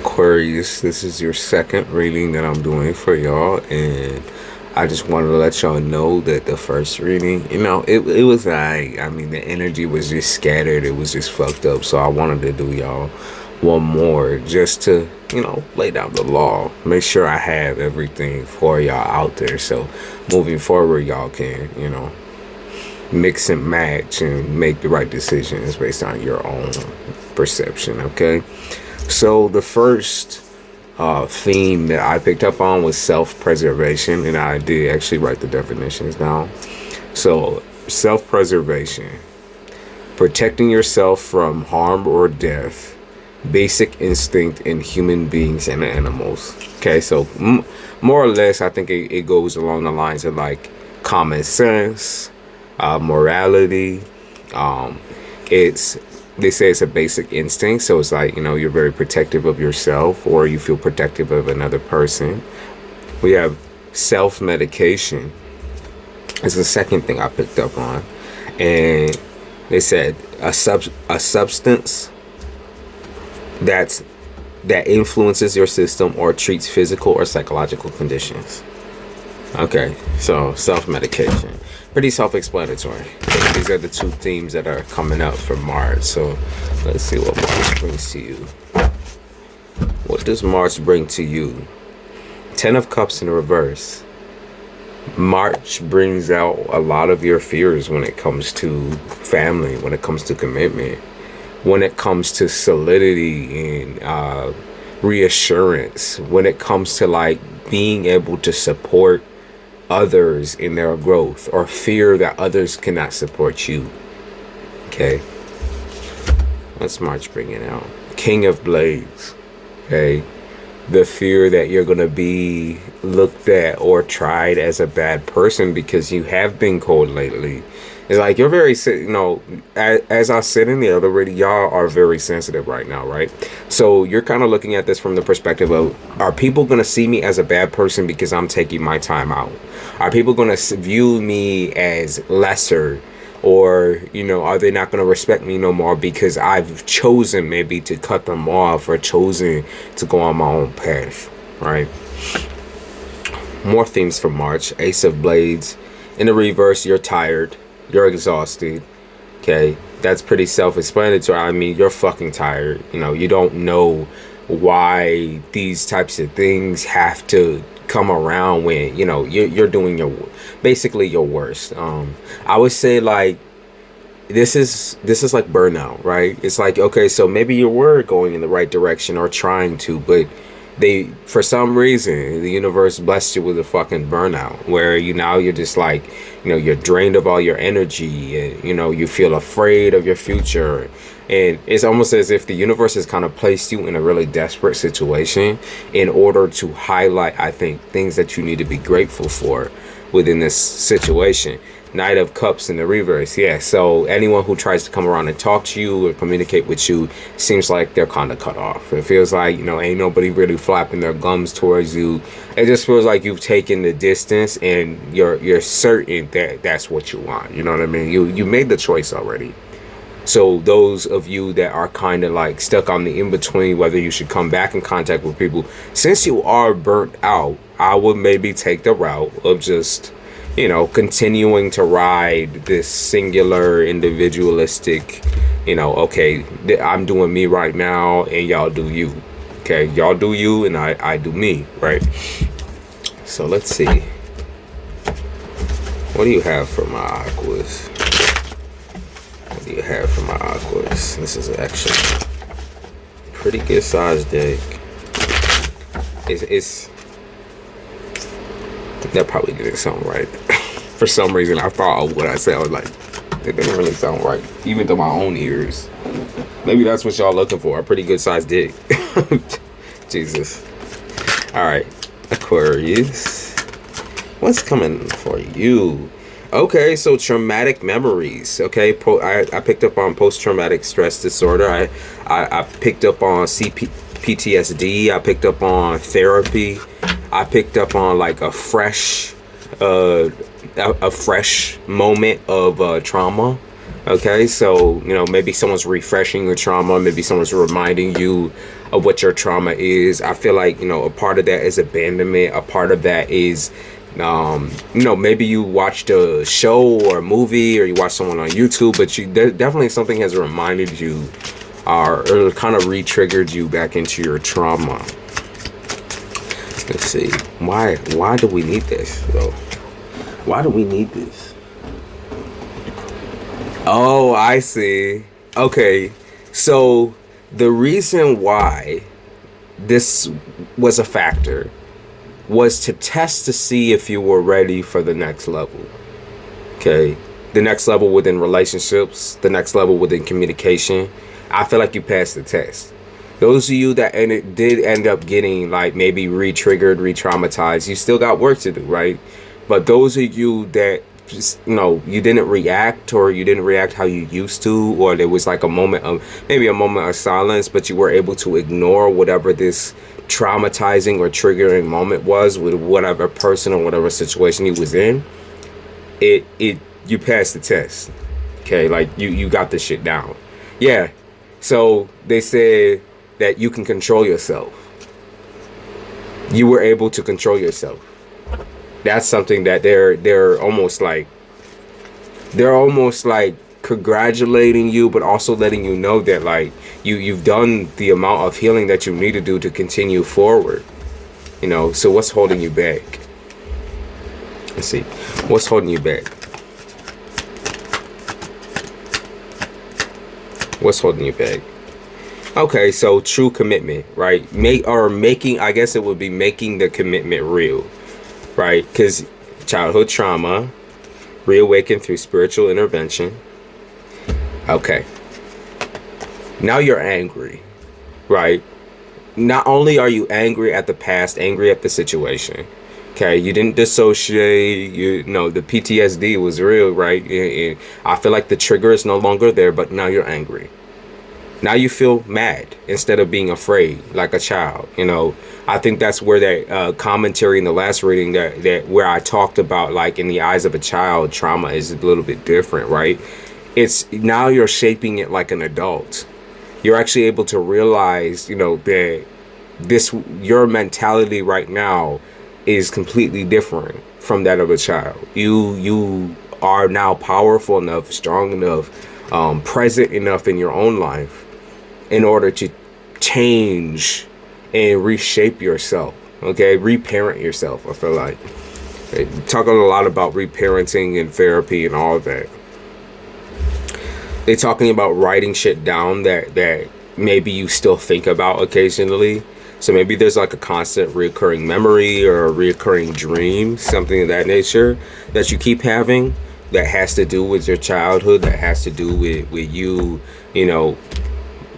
Aquarius, this is your second reading that I'm doing for y'all, and I just wanted to let y'all know that the first reading, it was I mean, the energy was just scattered, it was just fucked up, so I wanted to do y'all one more just to, lay down the law, make sure I have everything for y'all out there, so moving forward, y'all can, mix and match and make the right decisions based on your own perception, okay? So the first theme that I picked up on was self-preservation, and I did actually write the definitions down. So self-preservation, protecting yourself from harm or death, basic instinct in human beings and animals. Okay, so more or less, I think it goes along the lines of like common sense, morality. They say it's a basic instinct, so it's like, you're very protective of yourself, or you feel protective of another person. We have self-medication. It's the second thing I picked up on, and they said a substance that influences your system or treats physical or psychological conditions. Okay, so self-medication, pretty self-explanatory. These are the two themes that are coming up for March. So let's see what March brings to you. What does March bring to you? 10 of Cups in reverse. March brings out a lot of your fears when it comes to family, when it comes to commitment, when it comes to solidity and reassurance, when it comes to like being able to support others in their growth, or fear that others cannot support you. Okay, what's March bringing out? King of Blades. Okay, the fear that you're gonna be looked at or tried as a bad person because you have been cold lately. It's like you're very, as I said in the other reading, y'all are very sensitive right now, right? So you're kind of looking at this from the perspective of, are people going to see me as a bad person because I'm taking my time out? Are people going to view me as lesser? Or, are they not going to respect me no more because I've chosen maybe to cut them off, or chosen to go on my own path, right? More themes for March. Ace of Blades. In the reverse, you're tired. You're exhausted. Okay, that's pretty self-explanatory. I mean, you're fucking tired. You don't know why these types of things have to come around when you're doing basically your worst. I would say like this is like burnout, right? It's like, okay, so maybe you were going in the right direction or trying to, but for some reason the universe blessed you with a fucking burnout where you're just like, you're drained of all your energy, and you feel afraid of your future, and it's almost as if the universe has kind of placed you in a really desperate situation in order to highlight, I think, things that you need to be grateful for within this situation. Knight of Cups in the reverse. Yeah, so anyone who tries to come around and talk to you or communicate with you seems like they're kind of cut off. It feels like, ain't nobody really flapping their gums towards you. It just feels like you've taken the distance, and you're certain that that's what you want. You know what I mean? You made the choice already. So those of you that are kind of like stuck on the in-between, whether you should come back in contact with people, since you are burnt out, I would maybe take the route of just continuing to ride this singular, individualistic, okay, I'm doing me right now, and y'all do you. Okay, y'all do you, and I do me, right? So let's see. What do you have for my Aquas? What do you have for my Aquas? This is actually a pretty good sized deck. It's that probably didn't sound right. For some reason, I thought of what I said. I was like, it didn't really sound right, even to my own ears. Maybe that's what y'all looking for, a pretty good sized dick. Jesus. All right, Aquarius, what's coming for you? Okay, so traumatic memories. Okay, I picked up on post-traumatic stress disorder. I picked up on PTSD. I picked up on therapy. I picked up on like a fresh moment of trauma. Okay, so maybe someone's refreshing your trauma, maybe someone's reminding you of what your trauma is. I feel like, you know, a part of that is abandonment. A part of that is, you know, maybe you watched a show or a movie, or you watched someone on YouTube, but definitely something has reminded you, or kind of re-triggered you back into your trauma. Let's see. Why do we need this, though? Why do we need this? Oh, I see. Okay, so the reason why this was a factor was to test to see if you were ready for the next level. Okay, the next level within relationships, the next level within communication. I feel like you passed the test. Those of you that did end up getting, like, maybe re-triggered, re-traumatized, you still got work to do, right? But those of you that just, you know, you didn't react, or you didn't react how you used to, or there was like a moment of, maybe a moment of silence, but you were able to ignore whatever this traumatizing or triggering moment was with whatever person or whatever situation you was in, you passed the test. Okay, like you got this shit down. Yeah. So they said that you can control yourself. You were able to control yourself. That's something that they're almost like congratulating you, but also letting you know that, like, you've done the amount of healing that you need to do to continue forward. You know, so what's holding you back? Let's see. What's holding you back? What's holding you back? Okay, so true commitment, right? Making, I guess it would be making the commitment real, right? Because childhood trauma, reawakened through spiritual intervention. Okay. Now you're angry, right? Not only are you angry at the past, angry at the situation. Okay, you didn't dissociate. You know, the PTSD was real, right? I feel like the trigger is no longer there, but now you're angry. Now you feel mad instead of being afraid, like a child. You know, I think that's where that commentary in the last reading that where I talked about, like, in the eyes of a child, trauma is a little bit different, right? It's now you're shaping it like an adult. You're actually able to realize, you know, that your mentality right now is completely different from that of a child. You are now powerful enough, strong enough, present enough in your own life in order to change and reshape yourself. Okay, reparent yourself. I feel like talking a lot about reparenting and therapy and all of that. They're talking about writing shit down that maybe you still think about occasionally. So maybe there's like a constant recurring memory or a recurring dream, something of that nature that you keep having that has to do with your childhood, that has to do with you, you know,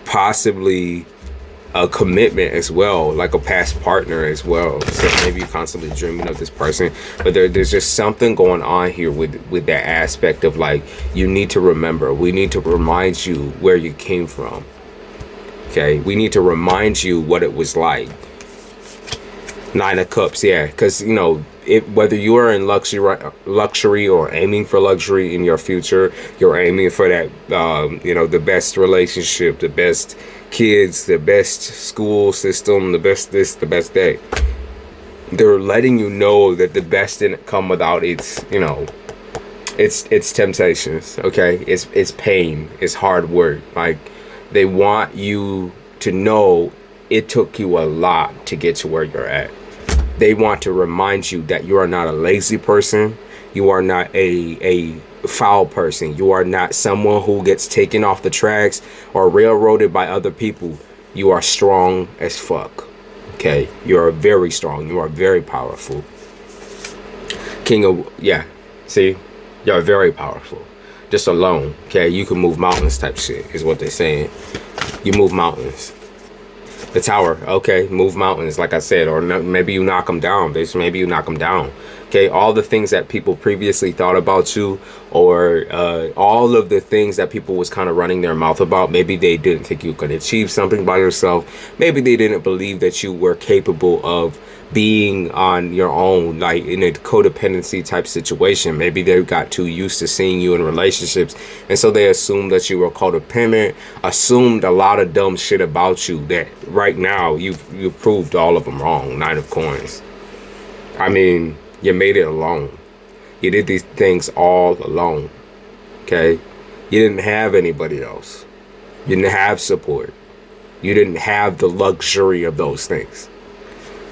possibly a commitment as well, like a past partner as well. So maybe you're constantly dreaming of this person, but there's just something going on here with that aspect of, like, you need to remember. We need to remind you where you came from. Okay, we need to remind you what it was like. Nine of Cups, yeah, because, you know, whether you are in luxury or aiming for luxury in your future, you're aiming for that, you know, the best relationship, the best kids, the best school system, the best this, the best that. They're letting you know that the best didn't come without its, you know, it's temptations. Okay, it's pain, it's hard work. Like, they want you to know it took you a lot to get to where you're at. They want to remind you that you are not a lazy person. You are not a foul person. You are not someone who gets taken off the tracks or railroaded by other people. You are strong as fuck. Okay? You are very strong. You are very powerful. Yeah. See? You're very powerful. Just alone. Okay? You can move mountains type shit is what they're saying. You move mountains. The Tower, okay, move mountains, like I said, or maybe you knock them down, bitch. Maybe you knock them down. Okay, all the things that people previously thought about you, or all of the things that people was kind of running their mouth about. Maybe they didn't think you could achieve something by yourself. Maybe they didn't believe that you were capable of being on your own, like in a codependency type situation. Maybe they got too used to seeing you in relationships, and so they assumed that you were codependent, assumed a lot of dumb shit about you that right now you've proved all of them wrong. Nine of Coins. I mean, you made it alone. You did these things all alone. Okay? You didn't have anybody else. You didn't have support. You didn't have the luxury of those things.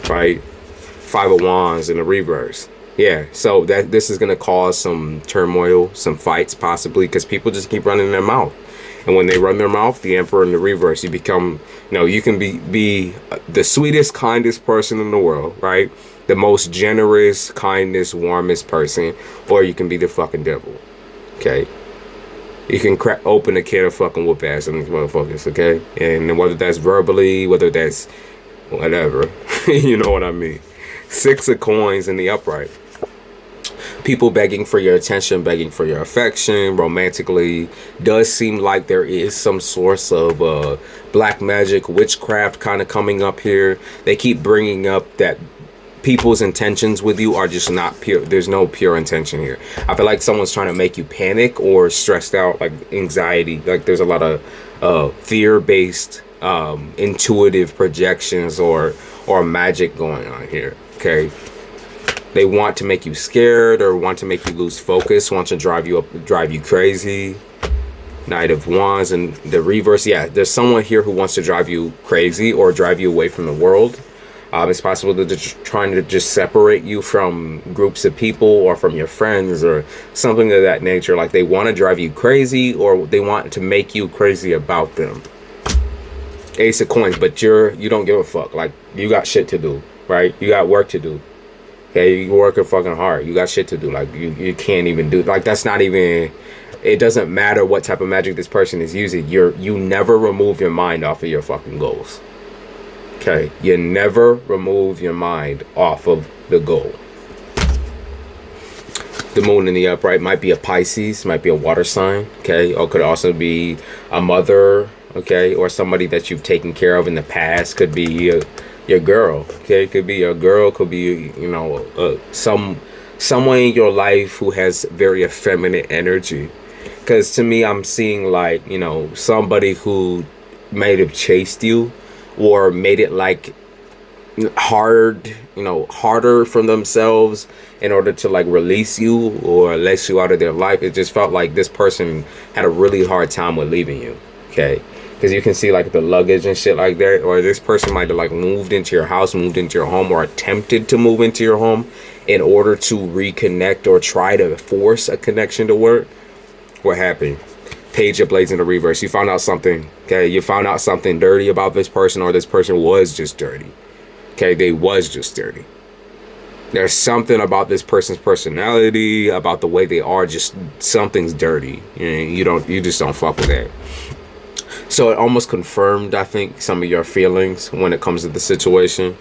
Right? Five of Wands in the reverse. Yeah, so that this is going to cause some turmoil, some fights possibly, because people just keep running their mouth. And when they run their mouth, the Emperor in the reverse, you become, you can be the sweetest, kindest person in the world, right? The most generous, kindest, warmest person, or you can be the fucking devil. Okay? You can open a can of fucking whoop ass on these motherfuckers, okay? And whether that's verbally, whether that's whatever, you know what I mean. Six of Coins in the upright. People begging for your attention, begging for your affection, romantically. Does seem like there is some source of black magic, witchcraft kind of coming up here. They keep bringing up that people's intentions with you are just not pure. There's no pure intention here. I feel like someone's trying to make you panic or stressed out, like anxiety. Like there's a lot of fear-based intuitive projections or magic going on here. Okay, they want to make you scared or want to make you lose focus, want to drive you crazy. Knight of Wands and the reverse. Yeah, there's someone here who wants to drive you crazy or drive you away from the world. It's possible that they're trying to just separate you from groups of people or from your friends or something of that nature. Like they want to drive you crazy or they want to make you crazy about them. Ace of Coins, but you don't give a fuck. Like you got shit to do, right? You got work to do. Okay, you're working fucking hard. You got shit to do. Like you can't even do, like that's not even, it doesn't matter what type of magic this person is using. You never remove your mind off of your fucking goals. Okay, you never remove your mind off of the goal. The moon in the upright might be a Pisces, might be a water sign, okay, or could also be a mother, okay, or somebody that you've taken care of in the past. Could be your girl, okay, could be a girl, could be someone in your life who has very effeminate energy. Because to me, I'm seeing like somebody who might have chased you or made it like harder for themselves in order to like release you or let you out of their life. It just felt like this person had a really hard time with leaving you, okay? Because you can see like the luggage and shit like that, or this person might have like moved into your house, moved into your home, or attempted to move into your home in order to reconnect or try to force a connection to work. What happened? Page of Blades in the reverse. You found out something, okay? You found out something dirty about this person, or this person was just dirty. Okay, they was just dirty. There's something about this person's personality, about the way they are, just something's dirty. You just don't fuck with that. So it almost confirmed, I think, some of your feelings when it comes to the situation.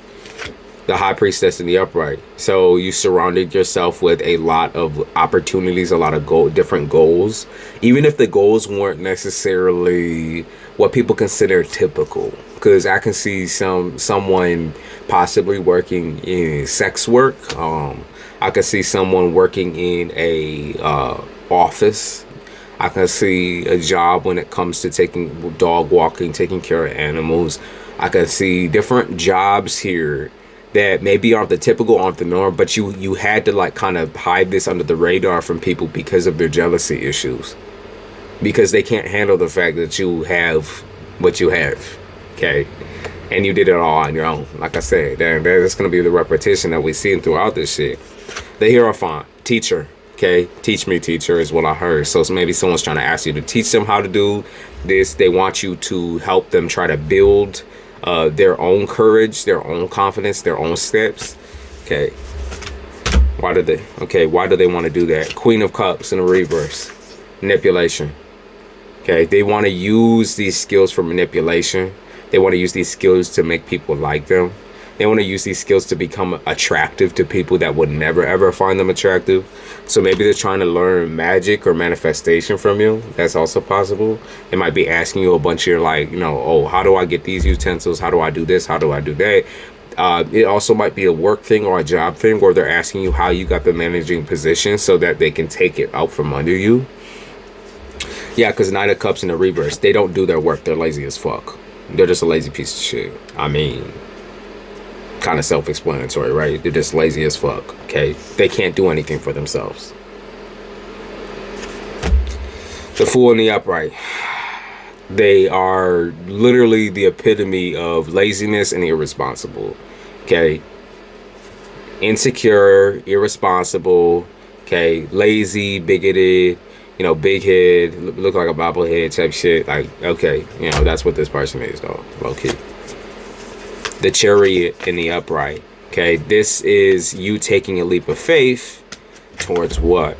The High Priestess in the upright. So you surrounded yourself with a lot of opportunities, a lot of different goals, even if the goals weren't necessarily what people consider typical. Because I can see someone possibly working in sex work. I can see someone working in a office. I can see a job when it comes to taking dog walking, taking care of animals. I can see different jobs here that maybe aren't the typical, aren't the norm, but you had to like kind of hide this under the radar from people because of their jealousy issues, because they can't handle the fact that you have what you have, okay, and you did it all on your own. Like I said, that's going to be the repetition that we see throughout this shit. The Hierophant, teacher, okay, teach me, teacher, is what I heard. So maybe someone's trying to ask you to teach them how to do this. They want you to help them try to build their own courage, their own confidence, their own steps. Okay. Why do they want to do that? Queen of Cups in the reverse. Manipulation. Okay. They want to use these skills for manipulation. They want to use these skills to make people like them. They want to use these skills to become attractive to people that would never ever find them attractive. So maybe they're trying to learn magic or manifestation from you. That's also possible. They might be asking you a bunch of like, you know, oh, how do I get these utensils? How do I do this? How do I do that? It also might be a work thing or a job thing where they're asking you how you got the managing position so that they can take it out from under you. Yeah, because Knight of Cups in the reverse, they don't do their work. They're lazy as fuck. They're just a lazy piece of shit. I mean, kind of self-explanatory, right? They're just lazy as fuck, okay? They can't do anything for themselves. The Fool in the upright. They are literally the epitome of laziness and irresponsible, okay? Insecure, irresponsible, okay? Lazy, bigoted, you know, big head, look like a bobblehead type shit. Like, okay, you know, that's what this person is, though, low-key. The Chariot in the upright, okay? This is you taking a leap of faith towards what?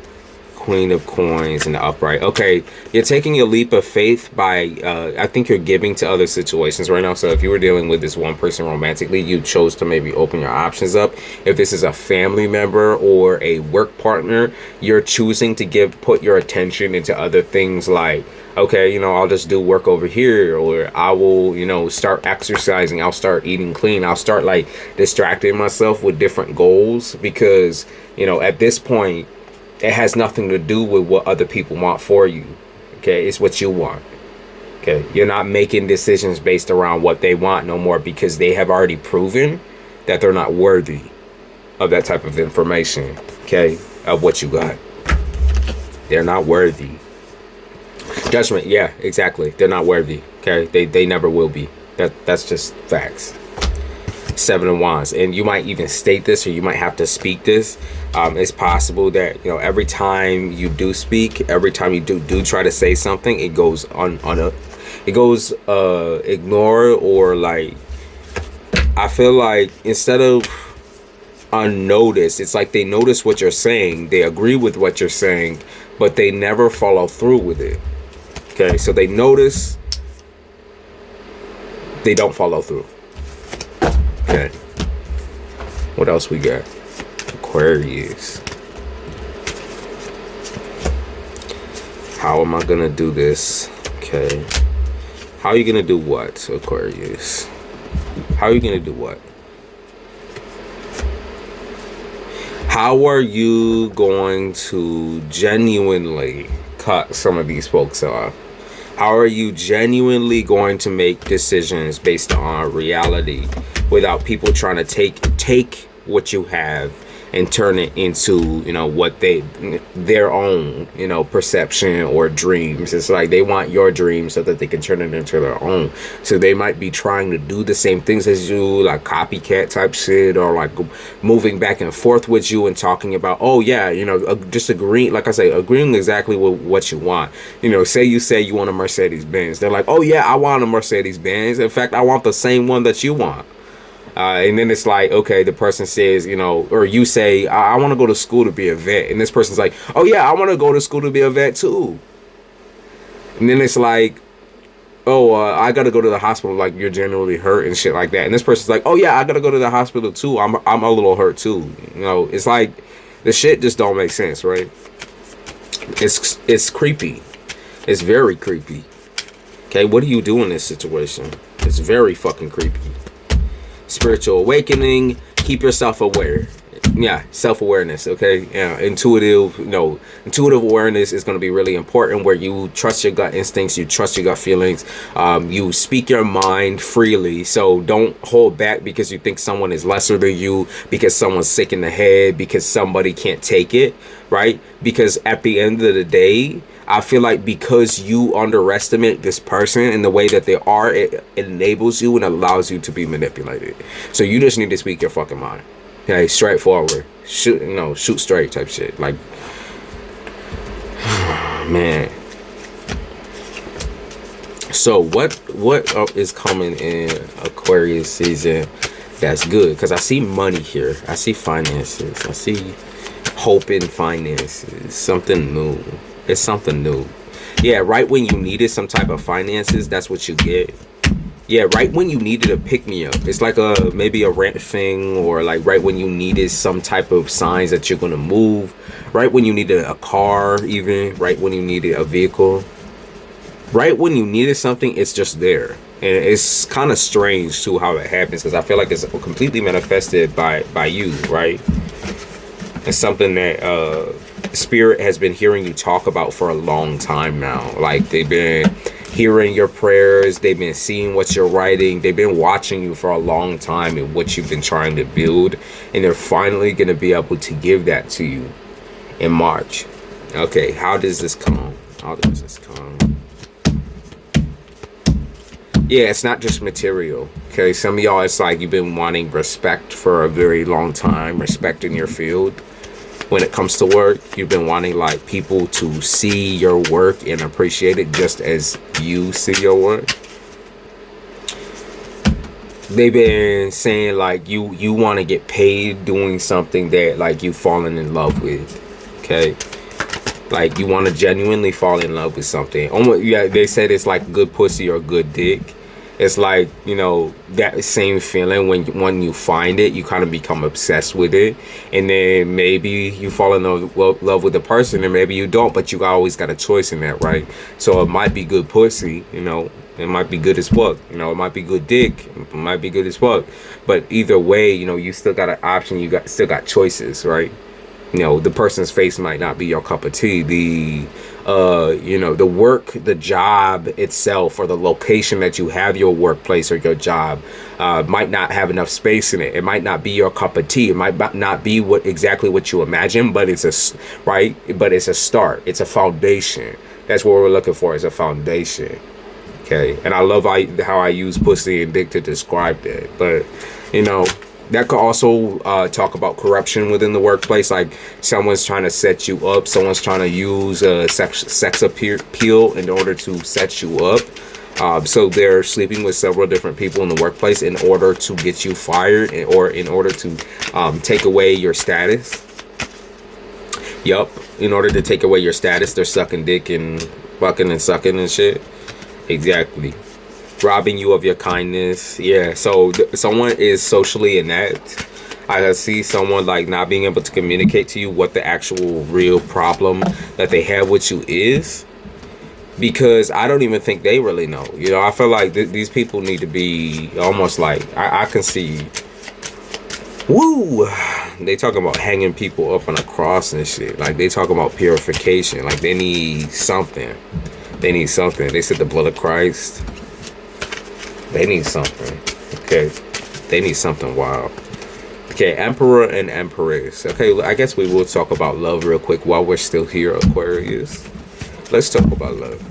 Queen of Coins in the upright. Okay, you're taking a leap of faith by, I think you're giving to other situations right now. So if you were dealing with this one person romantically, you chose to maybe open your options up. If this is a family member or a work partner, you're choosing to put your attention into other things like, okay, you know, I'll just do work over here, or I will, you know, start exercising. I'll start eating clean. I'll start like distracting myself with different goals because, you know, at this point, it has nothing to do with what other people want for you. Okay, it's what you want. Okay, you're not making decisions based around what they want no more because they have already proven that they're not worthy of that type of information. Okay, of what you got. They're not worthy. Judgment, yeah, exactly. They're not worthy. Okay, they never will be. That's just facts. Seven of Wands, and you might even state this, or you might have to speak this. It's possible that, you know, every time you do speak, every time you do try to say something, it goes ignored, or like, I feel like instead of unnoticed, it's like they notice what you're saying, they agree with what you're saying, but they never follow through with it. Okay, so they notice, they don't follow through. Okay, what else we got? Aquarius. How am I gonna do this? Okay, how are you gonna do what, Aquarius? How are you gonna do what? How are you going to genuinely cut some of these folks off? How are you genuinely going to make decisions based on reality without people trying to take what you have and turn it into, you know, what their own, you know, perception or dreams? It's like they want your dreams so that they can turn it into their own. So they might be trying to do the same things as you, like copycat type shit, or like moving back and forth with you and talking about, oh yeah, you know, just agreeing, like I say, agreeing exactly with what you want. You know, say you want a Mercedes Benz. They're like, oh yeah, I want a Mercedes Benz. In fact, I want the same one that you want. And then it's like, okay, the person says, you know, or you say, I want to go to school to be a vet. And this person's like, oh yeah, I want to go to school to be a vet too. And then it's like, oh, I got to go to the hospital, like you're genuinely hurt and shit like that. And this person's like, oh yeah, I got to go to the hospital too. I'm a little hurt too. You know, it's like the shit just don't make sense, right? It's creepy. It's very creepy. Okay, what do you do in this situation? It's very fucking creepy. Spiritual awakening, keep yourself aware. Yeah, self-awareness, okay? Yeah, intuitive awareness is going to be really important, where you trust your gut instincts, you trust your gut feelings, you speak your mind freely. So don't hold back because you think someone is lesser than you, because someone's sick in the head, because somebody can't take it, right? Because at the end of the day, I feel like because you underestimate this person in the way that they are, it enables you and allows you to be manipulated. So you just need to speak your fucking mind. Okay, straightforward. Shoot straight type shit. Like, man. So what is coming in Aquarius season that's good? Because I see money here. I see finances. I see hope in finances. Something new. It's something new. Yeah, right when you needed some type of finances, that's what you get. Yeah, right when you needed a pick me up. It's like a maybe a rent thing, or like right when you needed some type of signs that you're gonna move. Right when you needed a car, even right when you needed a vehicle. Right when you needed something, it's just there. And it's kind of strange too how it happens, because I feel like it's completely manifested by you, right? It's something that Spirit has been hearing you talk about for a long time now. Like they've been hearing your prayers, they've been seeing what you're writing, they've been watching you for a long time and what you've been trying to build, and they're finally going to be able to give that to you in March. Okay, how does this come? How does this come? Yeah, it's not just material. Okay, some of y'all, it's like you've been wanting respect for a very long time, respect in your field. When it comes to work, you've been wanting like people to see your work and appreciate it just as you see your work. They've been saying like you want to get paid doing something that like you've fallen in love with. Okay, like you want to genuinely fall in love with something. Almost, yeah, they said it's like good pussy or good dick. It's like, you know, that same feeling when you find it, you kind of become obsessed with it, and then maybe you fall in love with the person, and maybe you don't, but you always got a choice in that, right? So it might be good pussy, you know, it might be good as fuck, you know, it might be good dick, it might be good as fuck, but either way, you know, you still got an option, still got choices, right? You know, the person's face might not be your cup of tea. You know, the work, the job itself, or the location that you have your workplace or your job might not have enough space in it. It might not be your cup of tea. It might not be exactly what you imagine, but it's a start. It's a foundation. That's what we're looking for, is a foundation. Okay, and I love how I use pussy and dick to describe that. But you know, that could also talk about corruption within the workplace, like someone's trying to set you up, someone's trying to use sex appeal in order to set you up. So they're sleeping with several different people in the workplace in order to get you fired, or in order to take away your status. Yup, in order to take away your status, they're sucking dick and fucking and sucking and shit. Exactly. Robbing you of your kindness. Yeah, so someone is socially inept. I see someone like not being able to communicate to you what the actual real problem that they have with you is, because I don't even think they really know. You know, I feel like these people need to be almost like, I can see, woo, they talk about hanging people up on a cross and shit. Like they talk about purification. Like they need something. They need something. They said the blood of Christ. They need something. Okay, they need something wild. Okay, Emperor and Empress. Okay, I guess we will talk about love real quick while we're still here, Aquarius. Let's talk about love.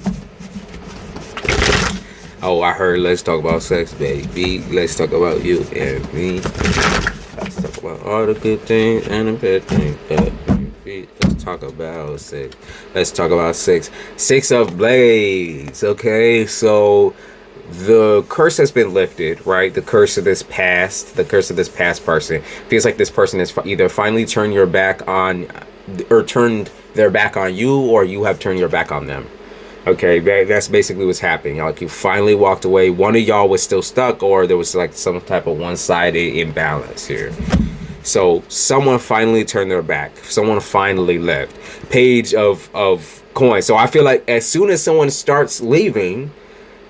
Oh, I heard let's talk about sex, baby. Let's talk about you and me. Let's talk about all the good things and the bad things. Let's talk about sex. Let's talk about sex. Six of Blades. Okay, so the curse has been lifted, right? The curse of this past person. Feels like this person has either finally turned your back on, or turned their back on you, or you have turned your back on them. Okay, that's basically what's happening. Like you finally walked away. One of y'all was still stuck, or there was like some type of one-sided imbalance here. So someone finally turned their back. Someone finally left. Page of coins. So I feel like as soon as someone starts leaving,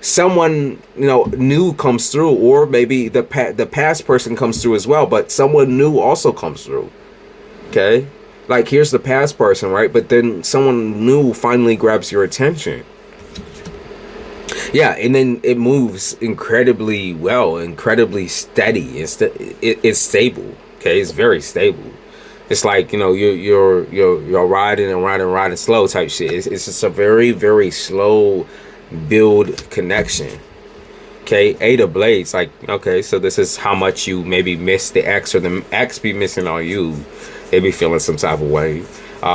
someone, you know, new comes through, or maybe the past person comes through as well, but someone new also comes through. Okay, like here's the past person, right? But then someone new finally grabs your attention. Yeah, and then it moves incredibly well, incredibly steady. It's stable. Okay, it's very stable. It's like, you know, you're riding slow type shit. It's just a very, very slow build connection. Okay, Eight of Blades. Like, okay, so this is how much you maybe miss the ex, or the ex be missing on you. They be feeling some type of way.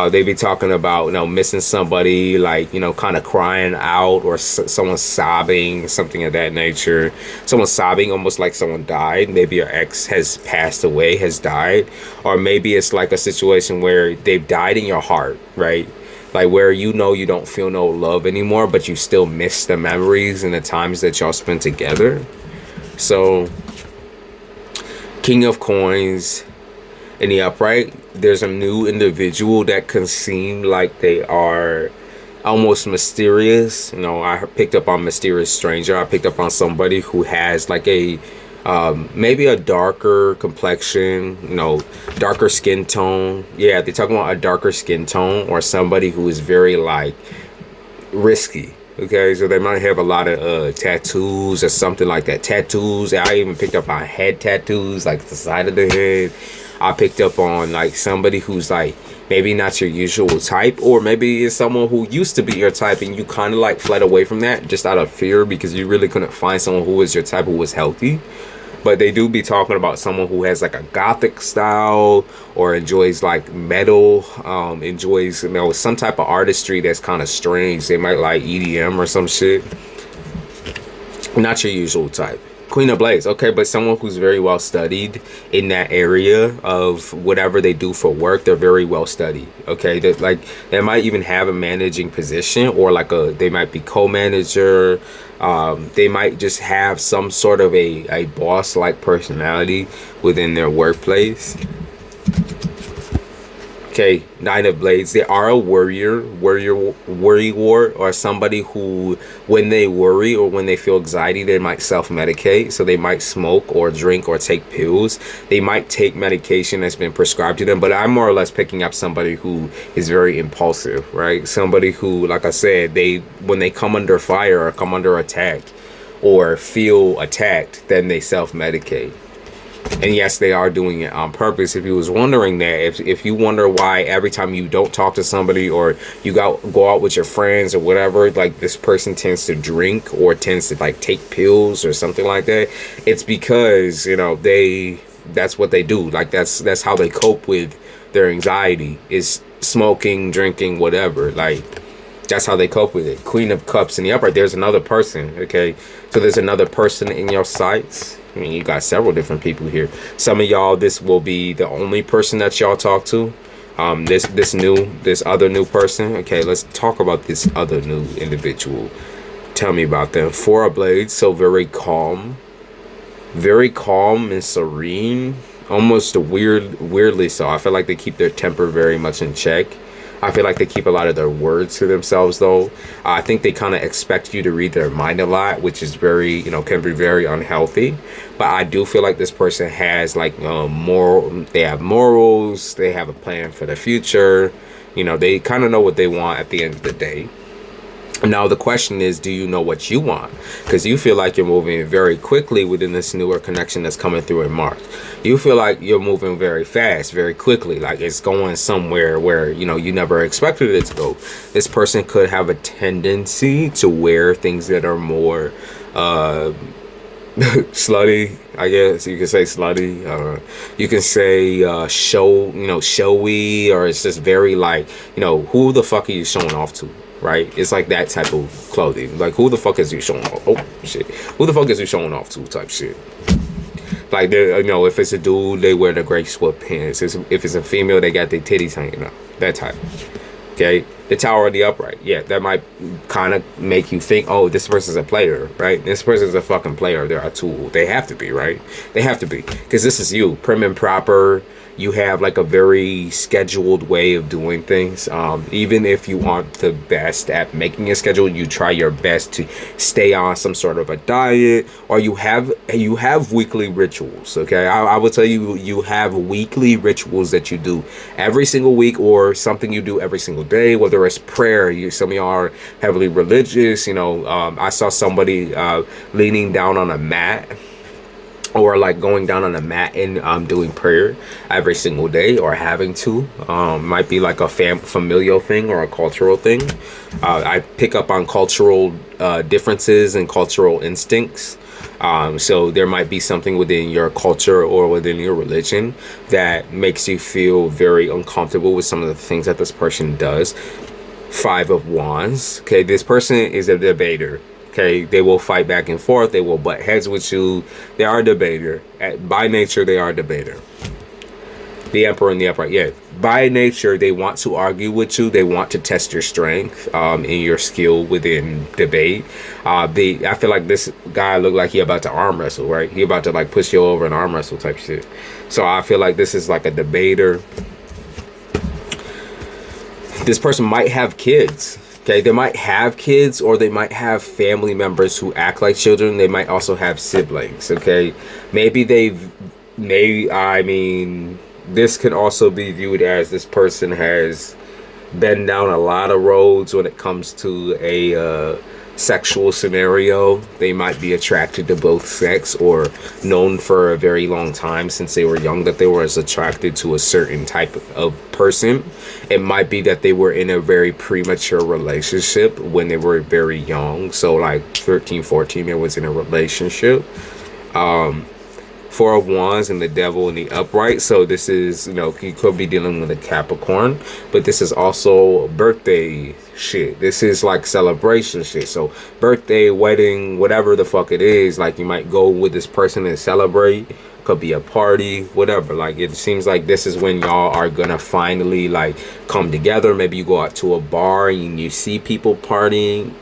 They be talking about, you know, missing somebody, like, you know, kind of crying out, or someone sobbing, something of that nature. Someone sobbing almost like someone died. Maybe your ex has passed away, has died. Or maybe it's like a situation where they've died in your heart, right? like where you know you don't feel no love anymore, but you still miss the memories and the times that y'all spent together. So King of Coins in the upright, there's a new individual that can seem like they are almost mysterious. You know, I picked up on mysterious stranger. I picked up on somebody who has like a maybe a darker complexion, you know, darker skin tone. Yeah, they're talking about a darker skin tone, or somebody who is very like risky. Okay, so they might have a lot of tattoos or something like that. Tattoos. I even picked up on head tattoos, like the side of the head. I picked up on like somebody who's like maybe not your usual type, or maybe it's someone who used to be your type and you kind of like fled away from that just out of fear because you really couldn't find someone who was your type, who was healthy. But they do be talking about someone who has like a gothic style, or enjoys like metal, enjoys, you know, some type of artistry that's kind of strange. They might like EDM or some shit. Not your usual type. Queen of Blades, okay, but someone who's very well studied in that area of whatever they do for work. They're very well studied, okay. That like they might even have a managing position, or like they might be co-manager. They might just have some sort of a boss-like personality within their workplace. Okay, Nine of Blades. They are a worry ward, or somebody who, when they worry or when they feel anxiety, they might self-medicate. So they might smoke or drink or take pills. They might take medication that's been prescribed to them. But I'm more or less picking up somebody who is very impulsive, right? Somebody who, like I said, when they come under fire or come under attack or feel attacked, then they self-medicate. And yes, they are doing it on purpose. If you was wondering that, if you wonder why every time you don't talk to somebody, or you go out with your friends or whatever, like this person tends to drink or tends to like take pills or something like that, it's because, you know, that's what they do. Like that's how they cope with their anxiety, is smoking, drinking, whatever. Like that's how they cope with it. Queen of Cups in the upright. There's another person. Okay, so there's another person in your sights. I mean, you got several different people here. Some of y'all, this will be the only person that y'all talk to. This other new person. Okay, let's talk about this other new individual. Tell me about them. Four of Blades. So very calm and serene. Almost weirdly so. I feel like they keep their temper very much in check. I feel like they keep a lot of their words to themselves, though. I think they kind of expect you to read their mind a lot, which is very, you know, can be very unhealthy. But I do feel like this person has like they have morals, they have a plan for the future. You know, they kind of know what they want at the end of the day. Now the question is, do you know what you want? Because you feel like you're moving very quickly within this newer connection that's coming through in March. You feel like you're moving very fast, very quickly, like it's going somewhere where, you know, you never expected it to go. This person could have a tendency to wear things that are more slutty, I guess you can say slutty. You can say showy, or it's just very like, you know, who the fuck are you showing off to? Right? It's like that type of clothing. Like, who the fuck is you showing off? Oh shit! Who the fuck is you showing off to? Type shit. Like, you know, if it's a dude, they wear the gray sweatpants. If it's a female, they got their titties hanging out. That type. Okay. The Tower of the Upright. Yeah, that might kind of make you think, oh, this person's a player, right? This person's a fucking player. They're a tool. They have to be, right? They have to be, because this is you, prim and proper. You have like a very scheduled way of doing things. Even if you aren't the best at making a schedule, you try your best to stay on some sort of a diet, or you have weekly rituals. Okay, I will tell you, you have weekly rituals that you do every single week, or something you do every single day, whether it's prayer. Some of y'all are heavily religious. You know, I saw somebody leaning down on a mat, or like going down on a mat and doing prayer every single day, or having to. Might be like a familial thing or a cultural thing. I pick up on cultural differences and cultural instincts. So there might be something within your culture or within your religion that makes you feel very uncomfortable with some of the things that this person does. Five of Wands. Okay, this person is a debater. Okay, they will fight back and forth. They will butt heads with you. They are a debater. By nature, they are a debater. The Emperor and the Upright, yeah. By nature, they want to argue with you. They want to test your strength and your skill within debate. I feel like this guy looked like he about to arm wrestle, right? He about to like push you over and arm wrestle type shit. So I feel like this is like a debater. This person might have kids. Okay, they might have kids, or they might have family members who act like children. They might also have siblings. Okay, maybe I mean, this can also be viewed as this person has been down a lot of roads when it comes to a sexual scenario. They might be attracted to both sex, or known for a very long time since they were young that they were as attracted to a certain type of person. It might be that they were in a very premature relationship when they were very young. So like 13, 14, they was in a relationship. Four of Wands and the Devil and the Upright. So this is, you know, you could be dealing with a Capricorn, but this is also birthday shit. This is like celebration shit. So birthday, wedding, whatever the fuck it is, like you might go with this person and celebrate. Could be a party, whatever. Like it seems like this is when y'all are gonna finally like come together. Maybe you go out to a bar and you see people partying.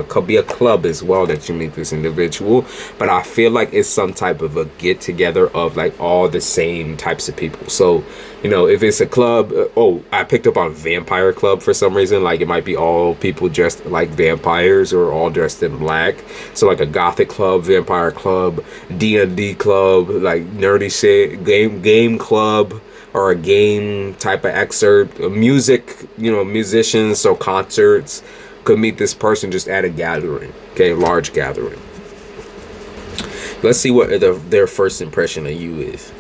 Could be a club as well that you meet this individual. But I feel like it's some type of a get together of like all the same types of people. So, you know, if it's a club, oh, I picked up on vampire club for some reason. Like it might be all people dressed like vampires or all dressed in black. So like a gothic club, vampire club, D&D club, like nerdy shit, game club, or a game type of excerpt, music, you know, musicians, so concerts. Could meet this person just at a gathering, okay, large gathering. Let's see what their first impression of you is.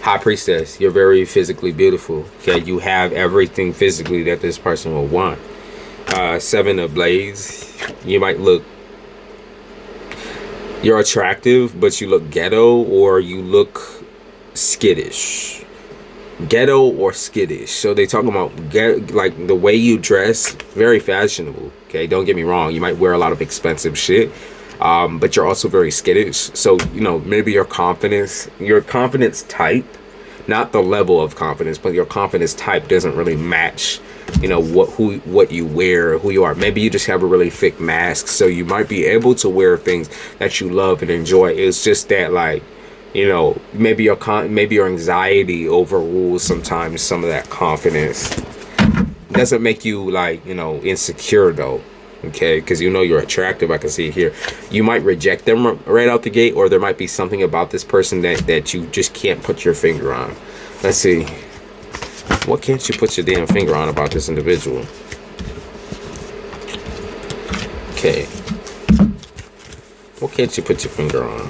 High Priestess, you're very physically beautiful, okay, you have everything physically that this person will want. Seven of Blades, you might look, you're attractive, but you look ghetto, or you look skittish. Ghetto or skittish. So they talk about like the way you dress, very fashionable. Okay, don't get me wrong. You might wear a lot of expensive shit, but you're also very skittish. So, you know, maybe your confidence type, not the level of confidence, but your confidence type doesn't really match, you know, what you wear, who you are. Maybe you just have a really thick mask, so you might be able to wear things that you love and enjoy. It's just that, like, you know, maybe your anxiety overrules sometimes some of that confidence. Doesn't make you, like, you know, insecure though. Okay, because you know you're attractive. I can see it here. You might reject them right out the gate, or there might be something about this person that you just can't put your finger on. Let's see. What can't you put your damn finger on about this individual? Okay. What can't you put your finger on?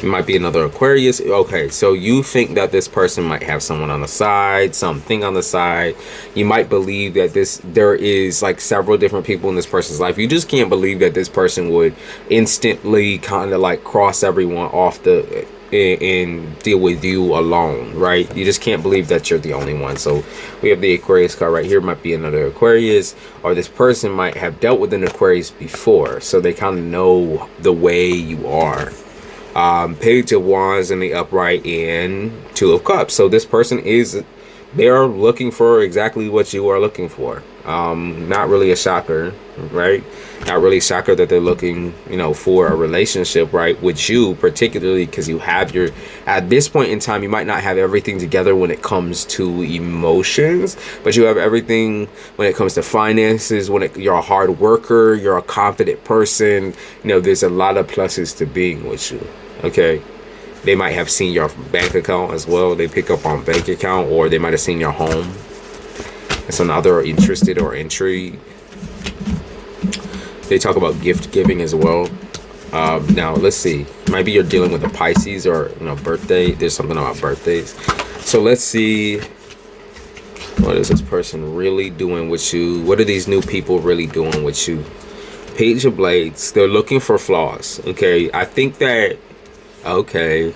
You might be another Aquarius. Okay, so you think that this person might have someone on the side, something on the side. You might believe that there is like several different people in this person's life. You just can't believe that this person would instantly kind of like cross everyone off and deal with you alone, right? You just can't believe that you're the only one. So we have the Aquarius card right here. Might be another Aquarius, or this person might have dealt with an Aquarius before, so they kind of know the way you are. Page of Wands in the Upright and Two of Cups. So this person they're looking for exactly what you are looking for. Not really a shocker, right? Not really a shocker that they're looking, you know, for a relationship, right, with you, particularly because you have at this point in time, you might not have everything together when it comes to emotions, but you have everything when it comes to finances. You're a hard worker, you're a confident person. You know, there's a lot of pluses to being with you. Okay, they might have seen your bank account as well. They pick up on bank account, or they might have seen your home. That's another interested or intrigued. They talk about gift giving as well. Now let's see. Maybe you're dealing with a Pisces, or, you know, birthday. There's something about birthdays. So let's see. What is this person really doing with you? What are these new people really doing with you? Page of Blades. They're looking for flaws. Okay, I think that. Okay,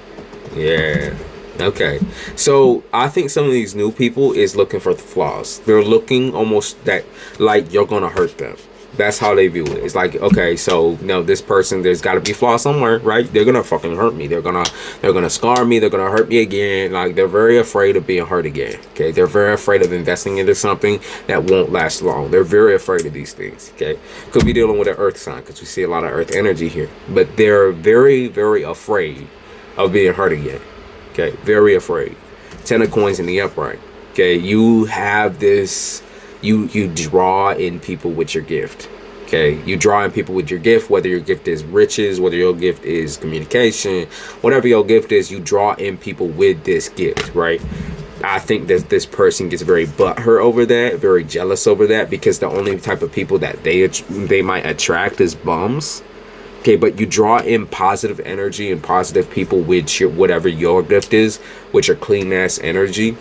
yeah, okay. So I think some of these new people is looking for the flaws. They're looking almost that like you're gonna hurt them. That's how they view it. It's like, okay, so no, this person, there's got to be flaw somewhere, right? They're gonna fucking hurt me. They're gonna scar me. They're gonna hurt me again. Like, they're very afraid of being hurt again. Okay, they're very afraid of investing into something that won't last long. They're very afraid of these things. Okay, could be dealing with an earth sign because we see a lot of earth energy here, but they're very, very afraid of being hurt again. Okay, very afraid. 10 of coins in the upright. Okay, you have this. You draw in people with your gift. Okay, you draw in people with your gift, whether your gift is riches, whether your gift is communication, whatever your gift is, you draw in people with this gift, right? I think that this person gets very butthurt over that, very jealous over that, because the only type of people that they might attract is bums. Okay, but you draw in positive energy and positive people with your, whatever your gift is, with your clean ass energy.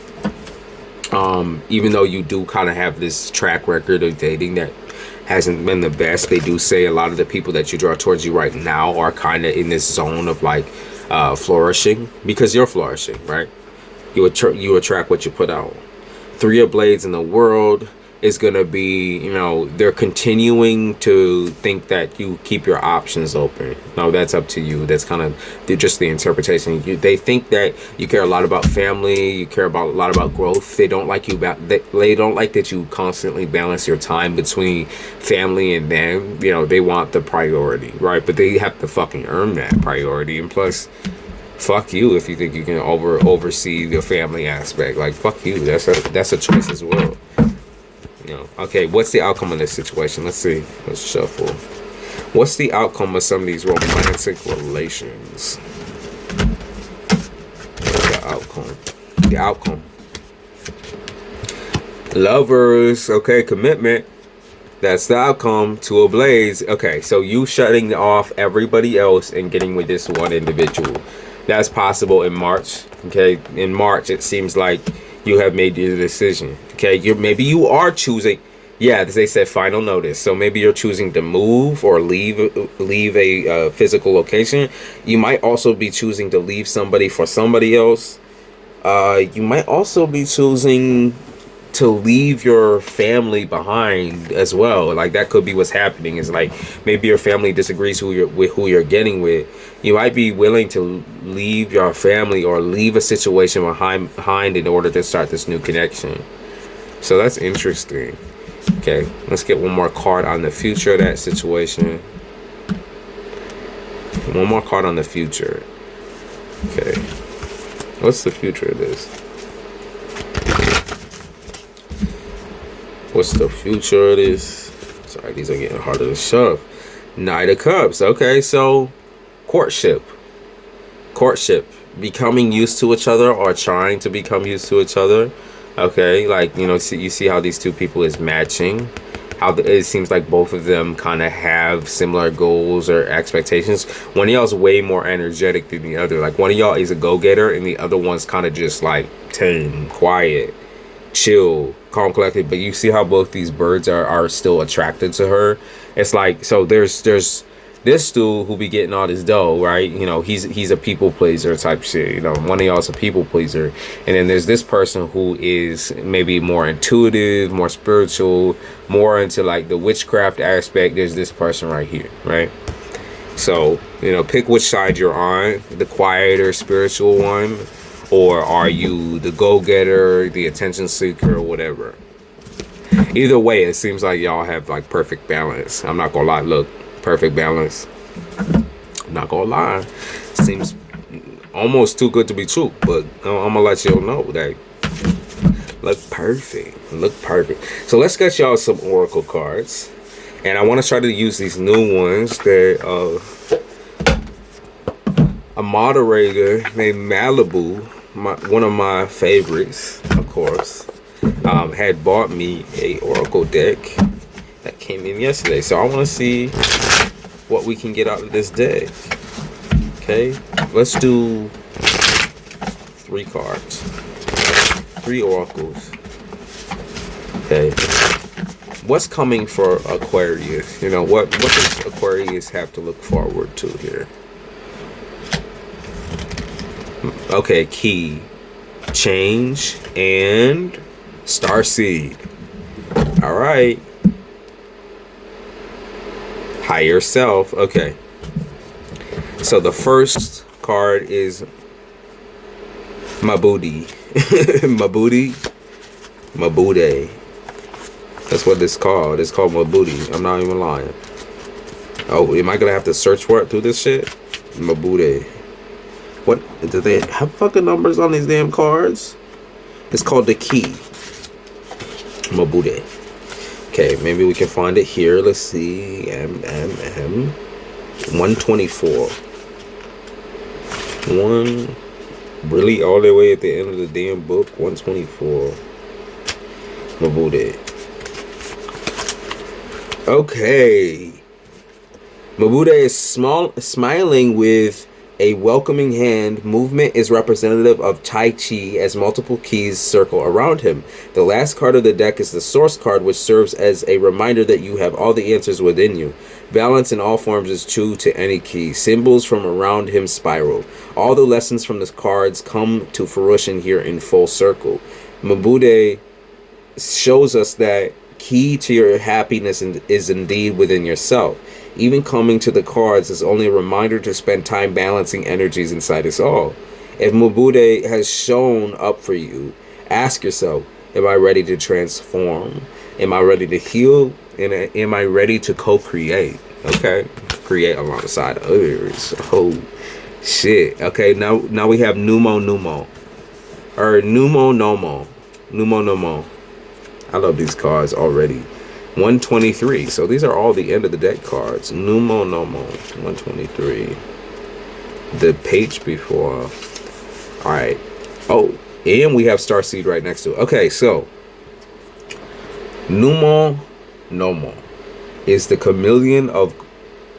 Even though you do kind of have this track record of dating that hasn't been the best, they do say a lot of the people that you draw towards you right now are kind of in this zone of like flourishing, because you're flourishing, right? You attract what you put out. 3 of Blades in the World is going to be, you know, they're continuing to think that you keep your options open. No, that's up to you. That's kind of just the interpretation. They think that you care a lot about family, you care a lot about growth. They don't like you they don't like that you constantly balance your time between family and them. You know, they want the priority, right? But they have to fucking earn that priority. And plus, fuck you if you think you can oversee the family aspect. Like, fuck you. That's a choice as well. You know, okay, what's the outcome of this situation? Let's see. Let's shuffle. What's the outcome of some of these romantic relations? What's the outcome? The outcome. Lovers. Okay, commitment. That's the outcome. 2 of Blades. Okay, so you shutting off everybody else and getting with this one individual. That's possible in March. Okay, in March, it seems like you have made your decision. Okay, maybe you are choosing. Yeah, they said final notice. So maybe you're choosing to move or leave a physical location. You might also be choosing to leave somebody for somebody else. You might also be choosing to leave your family behind as well. Like, that could be what's happening. Is like, maybe your family disagrees with who you're getting with. You might be willing to leave your family or leave a situation behind in order to start this new connection. So that's interesting. Okay, let's get one more card on the future of that situation. One more card on the future. Okay, what's the future of this? What's the future of this? Sorry, these are getting harder to shove. Knight of Cups. Okay, so courtship. Becoming used to each other or trying to become used to each other. Okay, like, you know, you see how these two people is matching. How it seems like both of them kind of have similar goals or expectations. One of y'all is way more energetic than the other. Like, one of y'all is a go-getter and the other one's kind of just like tame, quiet, chill, calm, collected. But you see how both these birds are still attracted to her. It's like, so there's this dude who be getting all this dough, right? You know, he's a people pleaser type shit. You know, one of y'all's a people pleaser. And then there's this person who is maybe more intuitive, more spiritual, more into like the witchcraft aspect. There's this person right here, right? So, you know, pick which side you're on, the quieter spiritual one, or are you the go-getter, the attention seeker, or whatever. Either way, it seems like y'all have like perfect balance. I'm not gonna lie, look. Perfect balance. I'm not gonna lie, seems almost too good to be true, but I'm gonna let y'all know that look perfect. So let's get y'all some oracle cards, and I want to try to use these new ones that a moderator named Malibu, one of my favorites, of course, had bought me a oracle deck that came in yesterday. So I want to see what we can get out of this deck. Okay, let's do 3 cards, 3 oracles. Okay, what's coming for Aquarius? You know, what does Aquarius have to look forward to here? Okay, key, change, and Starseed. All right. Higher self. Okay. So the first card is Mabudi. Mabude. That's what it's called. It's called Mabuti. I'm not even lying. Oh, am I gonna have to search for it through this shit? Mabude. What? Do they have fucking numbers on these damn cards? It's called the key. Mabude. Okay, maybe we can find it here. Let's see. 124. Really all the way at the end of the damn book? 124. Mabude. Okay. Mabude is smiling with a welcoming hand. Movement is representative of Tai Chi as multiple keys circle around him. The last card of the deck is the Source card, which serves as a reminder that you have all the answers within you. Balance in all forms is true to any key. Symbols from around him spiral. All the lessons from the cards come to fruition here in full circle. Mabude shows us that key to your happiness is indeed within yourself. Even coming to the cards is only a reminder to spend time balancing energies inside us all. If Mabude has shown up for you, ask yourself, am I ready to transform? Am I ready to heal? And am I ready to co-create? Okay? Create alongside others. Oh, shit. Okay, now we have Numo. Or Numo Nomo. I love these cards already. 123. So these are all the end of the deck cards. Numo Nomo. 123. The page before. Alright. Oh, and we have Starseed right next to it. Okay, so Numo Nomo is the chameleon of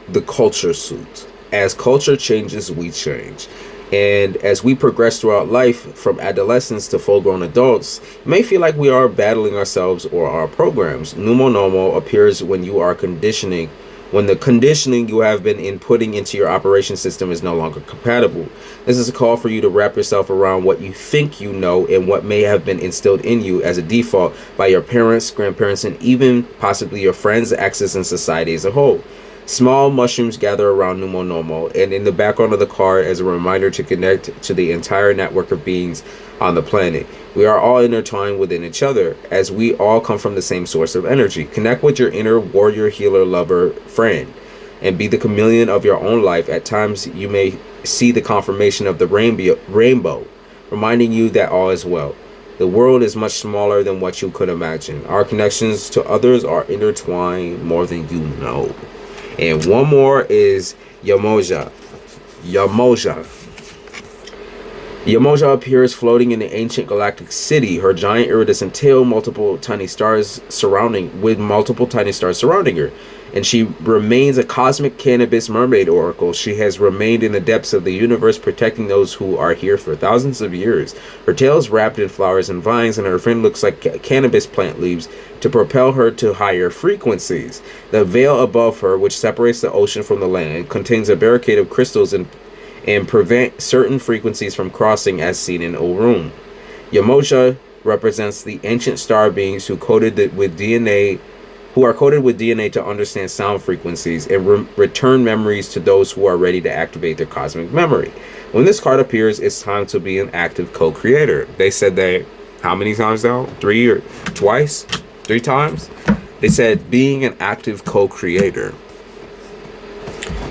the culture suit. As culture changes, we change. And as we progress throughout life, from adolescents to full-grown adults, it may feel like we are battling ourselves or our programs. Numo Nomo appears when the conditioning you have been inputting into your operation system is no longer compatible. This is a call for you to wrap yourself around what you think you know and what may have been instilled in you as a default by your parents, grandparents, and even possibly your friends, exes, and society as a whole. Small mushrooms gather around Numo Nomo, and in the background of the card as a reminder to connect to the entire network of beings on the planet. We are all intertwined within each other, as we all come from the same source of energy. Connect with your inner warrior, healer, lover, friend, and be the chameleon of your own life. At times, you may see the confirmation of the rainbow, reminding you that all is well. The world is much smaller than what you could imagine. Our connections to others are intertwined more than you know. And one more is Yamoja. Yamoja appears floating in the ancient galactic city. Her giant iridescent tail, multiple tiny stars surrounding her. And she remains a cosmic cannabis mermaid oracle. She has remained in the depths of the universe, protecting those who are here for thousands of years. Her tail is wrapped in flowers and vines, and her fin looks like cannabis plant leaves to propel her to higher frequencies. The veil above her, which separates the ocean from the land, contains a barricade of crystals and prevent certain frequencies from crossing, as seen in Orun. Yamoja represents the ancient star beings who are coded with DNA to understand sound frequencies and return memories to those who are ready to activate their cosmic memory. When this card appears, it's time to be an active co-creator. They said that how many times now? 3 or twice? 3 times? They said being an active co-creator.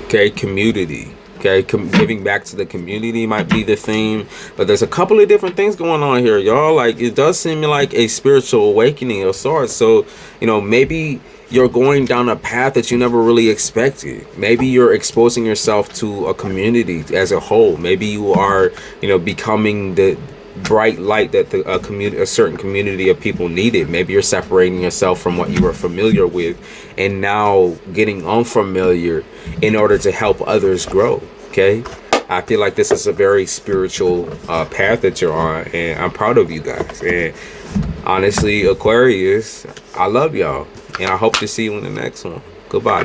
Okay, community. Okay, giving back to the community might be the theme, but there's a couple of different things going on here, y'all. Like, it does seem like a spiritual awakening of sorts. So, maybe you're going down a path that you never really expected. Maybe you're exposing yourself to a community as a whole. Maybe you are, becoming the bright light that a certain community of people needed. Maybe you're separating yourself from what you were familiar with and now getting unfamiliar in order to help others grow. Okay, I feel like this is a very spiritual path that you're on, and I'm proud of you guys. And honestly, Aquarius, I love y'all, and I hope to see you in the next one. Goodbye.